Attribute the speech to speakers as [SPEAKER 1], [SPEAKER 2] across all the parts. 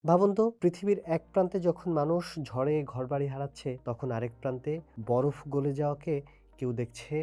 [SPEAKER 1] ভাবুন তো, পৃথিবীর এক প্রান্তে যখন মানুষ ঝড়ে ঘরবাড়ি হারাচ্ছে, তখন আরেক প্রান্তে বরফ গলে যাওয়াকে কেউ দেখছে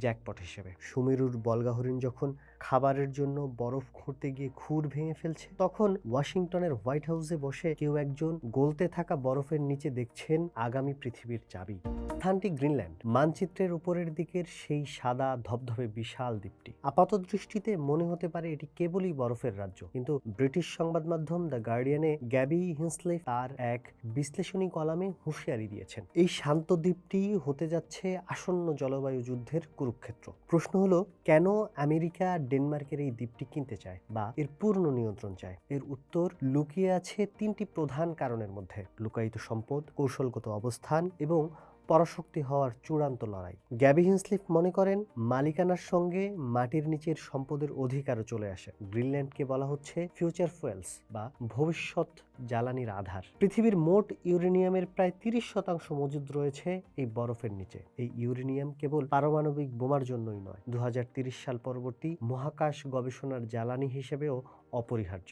[SPEAKER 1] জ্যাকপট হিসেবে। সুমেরুর বল্গা হরিণ যখন খাবারের জন্য বরফ খুঁড়তে গিয়ে খুর ভেঙে ফেলছে, তখন ওয়াশিংটনের হোয়াইট হাউসে বসে কেউ একজন গলতে থাকা বরফের নিচে দেখছেন আগামী পৃথিবীর চাবি। স্থানটি গ্রিনল্যান্ড। মানচিত্রের উপরের দিকের সেই সাদা ধবধবে বিশাল দ্বীপটি আপাত দৃষ্টিতে মনে হতে পারে এটি কেবলই বরফের রাজ্য, কিন্তু ব্রিটিশ সংবাদ মাধ্যম দ্য গার্ডিয়ানে গ্যাবি হিন্সলে তার এক বিশ্লেষণী কলামে হুঁশিয়ারি দিয়েছেন, এই শান্ত দ্বীপটি হতে যাচ্ছে আসন্ন জলবায়ু যুদ্ধের কুরুক্ষেত্র। প্রশ্ন হলো, কেন আমেরিকা ডেনমার্কের এই দ্বীপটি কিনতে চায় বা এর পূর্ণ নিয়ন্ত্রণ চায়? এর উত্তর লুকিয়ে আছে তিনটি প্রধান কারণের মধ্যে: লুকায়িত সম্পদ, কৌশলগত অবস্থান এবং পরাশক্তি হওয়ার চূড়ান্ত লড়াই। গ্যাবি হিন্সলিফ মনে করেন, মালিকানার সঙ্গে মাটির নিচের সম্পদের অধিকারও চলে আসে। গ্রিনল্যান্ডকে বলা হচ্ছে ফিউচার ফুয়েলস বা ভবিষ্যৎ জ্বালানির আধার। পৃথিবীর মোট ইউরেনিয়ামের প্রায় 30% মজুদ রয়েছে এই বরফের নিচে। এই ইউরেনিয়াম কেবল পারমাণবিক বোমার জন্যই নয়, 2030 সাল পরবর্তী মহাকাশ গবেষণার জ্বালানি হিসেবেও অপরিহার্য।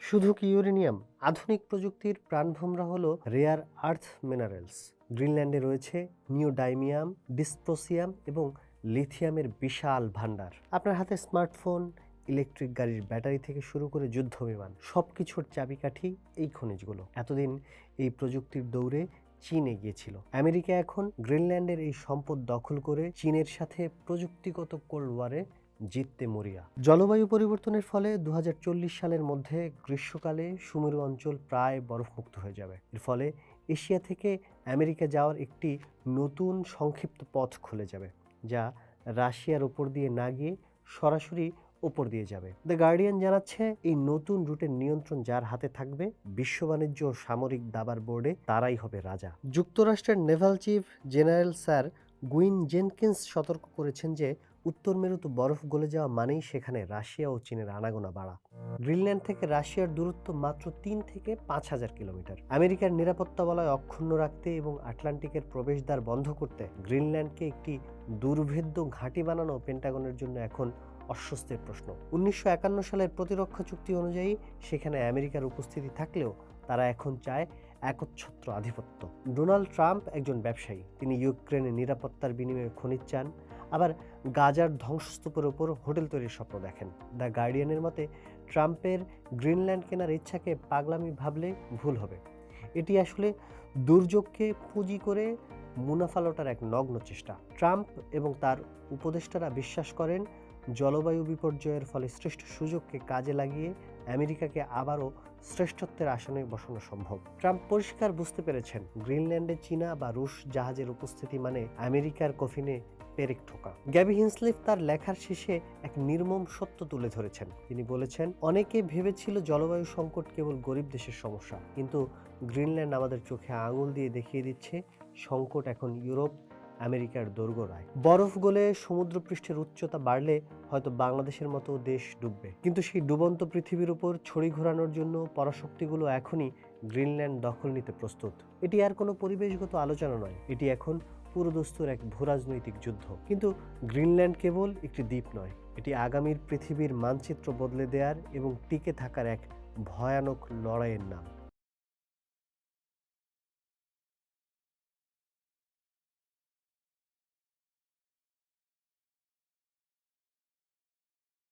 [SPEAKER 1] শুধু কি ইউরেনিয়াম, আধুনিক প্রযুক্তির প্রাণভোমরা হলো রেয়ার আর্থ মিনারেলস। গ্রিনল্যান্ডে রয়েছে নিওডাইমিয়াম, ডিসপ্রোসিয়াম এবং লিথিয়ামের বিশাল ভান্ডার। আপনার হাতে স্মার্টফোন, ইলেকট্রিক গাড়ির ব্যাটারি থেকে শুরু করে যুদ্ধ বিমান, সবকিছুর চাবিকাঠি এই খনিজগুলো। এতদিন এই প্রযুক্তির দৌড়ে চীন এগিয়েছিল। আমেরিকা এখন গ্রিনল্যান্ডের এই সম্পদ দখল করে চীনের সাথে প্রযুক্তিগত কোল্ড ওয়ারে জিততে মরিয়া। জলবায়ু পরিবর্তনের ফলে 2040 সালের মধ্যে গ্রীষ্মকালে সুমেরু অঞ্চল প্রায় বরফমুক্ত হয়ে যাবে। এর ফলে এশিয়া থেকে আমেরিকা যাওয়ার একটি নতুন সংক্ষিপ্ত পথ খুলে যাবে, যা রাশিয়ার উপর দিয়ে না গিয়ে সরাসরি উপর দিয়ে যাবে। দ্য গার্ডিয়ান জানাচ্ছে, এই নতুন রুটের নিয়ন্ত্রণ যার হাতে থাকবে, বিশ্ব বাণিজ্য ও সামরিক দাবার বোর্ডে তারাই হবে রাজা। যুক্তরাষ্ট্রের naval chief general sir Gwyn Jenkins সতর্ক করেছেন যে উত্তর মেরুতে বরফ গলে যাওয়া মানেই সেখানে রাশিয়া ও চীনের আনাগোনা বাড়া। গ্রিনল্যান্ড থেকে রাশিয়ার দূরত্ব মাত্র 3 থেকে 5,000 কিলোমিটার। আমেরিকার নিরাপত্তা বলয় অক্ষুণ্ণ রাখতে এবং আটলান্টিকের প্রবেশদ্বার বন্ধ করতে গ্রিনল্যান্ডকে একটি দুর্ভেদ্য ঘাঁটি বানানো পেন্টাগনের জন্য এখন অস্বস্তির প্রশ্ন। 1951 সালের প্রতিরক্ষা চুক্তি অনুযায়ী সেখানে আমেরিকার উপস্থিতি থাকলেও তারা এখন চায় একচ্ছত্র আধিপত্য। ডোনাল্ড ট্রাম্প একজন ব্যবসায়ী। তিনি ইউক্রেনের নিরাপত্তার বিনিময়ে খনিজ চান, আবার গাজার ধ্বংসস্তূপের উপর হোটেল তৈরির স্বপ্ন দেখেন। দ্য গার্ডিয়ানের মতে, ট্রাম্পের গ্রিনল্যান্ড কেনার ইচ্ছাকে পাগলামি ভাবলে ভুল হবে। এটি আসলে দুর্যোগকে পুঁজি করে মুনাফা লোটার এক নগ্ন চেষ্টা। ট্রাম্প এবং তার উপদেষ্টারা বিশ্বাস করেন, জলবায়ু বিপর্যয়ের ফলে সৃষ্ট সুযোগকে কাজে লাগিয়ে আমেরিকাকে আবারও শ্রেষ্ঠত্বের আসনে বসানো সম্ভব। ট্রাম্প পরিষ্কার বুঝতে পেরেছেন, গ্রিনল্যান্ডে চীনা বা রুশ জাহাজের উপস্থিতি মানে আমেরিকার কফিনে পেরেক ঠোকা। গ্যাবি হিন্সলিফ তার লেখার শেষে এক নির্মম সত্য তুলে ধরেছেন। তিনি বলেছেন, অনেকে ভেবেছিল জলবায়ু সংকট কেবল গরিব দেশের সমস্যা, কিন্তু গ্রিনল্যান্ড আমাদের চোখে আঙুল দিয়ে দেখিয়ে দিচ্ছে সংকট এখন ইউরোপ, আমেরিকার দোরগোড়ায়। বরফ গলে সমুদ্রপৃষ্ঠের উচ্চতা বাড়লে হয়তো বাংলাদেশের মতো দেশ ডুববে, কিন্তু সেই ডুবন্ত পৃথিবীর উপর ছড়ি ঘোরানোর জন্য পরাশক্তিগুলো এখনই গ্রিনল্যান্ড দখল নিতে প্রস্তুত। এটি আর কোনো পরিবেশগত আলোচনা নয়, এটি এখন পুরোদস্তুর এক ভূরাজনৈতিক যুদ্ধ। কিন্তু গ্রিনল্যান্ড কেবল একটি দ্বীপ নয়, এটি আগামীর পৃথিবীর মানচিত্র বদলে দেওয়ার এবং টিকে থাকার এক ভয়ানক লড়াইয়ের নাম।